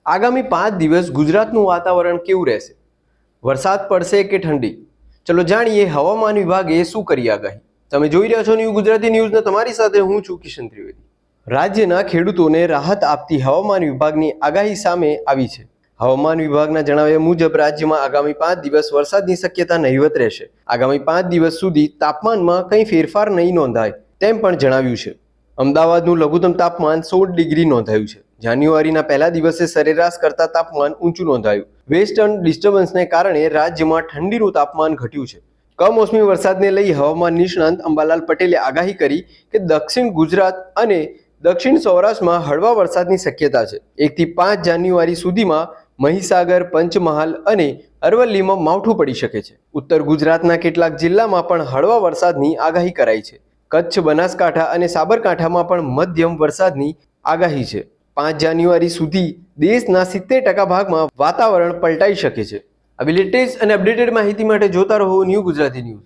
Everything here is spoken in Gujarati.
આગામી 5 દિવસ ગુજરાતનું વાતાવરણ કેવું રહેશે? વરસાદ પડશે કે ઠંડી? ચલો જાણીએ હવામાન વિભાગે શું કરી આગાહી. તમે જોઈ રહ્યા છો ન્યૂ ગુજરાતી ન્યૂઝને, તમારી સાથે હું છું કિશન ત્રિવેદી. રાજ્યના ખેડૂતોને રાહત આપતી હવામાન વિભાગની આગાહી સામે આવી છે. હવામાન વિભાગના જણાવ્યા મુજબ રાજ્યમાં આગામી 5 દિવસ વરસાદની શક્યતા નહીવત રહેશે. આગામી 5 દિવસ સુધી તાપમાનમાં કંઈ ફેરફાર નહીં નોંધાય તેમ પણ જણાવ્યું છે. અમદાવાદનું લઘુત્તમ તાપમાન 16 ડિગ્રી નોંધાયું છે. જાન્યુઆરીના પહેલા દિવસે સરેરાશ કરતાં તાપમાન ઊંચું નોંધાયું. વેસ્ટર્ન ડિસ્ટર્બન્સને કારણે રાજ્યમાં ઠંડીનું તાપમાન ઘટ્યું છે. કમોસમી વરસાદને લઈ હવામાન નિષ્ણાંત અંબાલાલ પટેલે આગાહી કરી કે દક્ષિણ ગુજરાત અને દક્ષિણ સૌરાષ્ટ્રમાં હળવા વરસાદની શક્યતા છે. 1 થી 5 જાન્યુઆરી સુધીમાં મહીસાગર, પંચમહાલ અને અરવલ્લીમાં માવઠું પડી શકે છે. ઉત્તર ગુજરાતના કેટલાક જિલ્લામાં પણ હળવા વરસાદની આગાહી કરાઈ છે. કચ્છ, બનાસકાંઠા અને સાબરકાંઠામાં પણ મધ્યમ વરસાદની આગાહી છે. 5 જાન્યુઆરી સુધી દેશના 70% ભાગમાં વાતાવરણ પલટાઈ શકે છે. આવી લેટેસ્ટ અને અપડેટેડ માહિતી માટે જોતા રહો ન્યૂ ગુજરાતી ન્યૂઝ.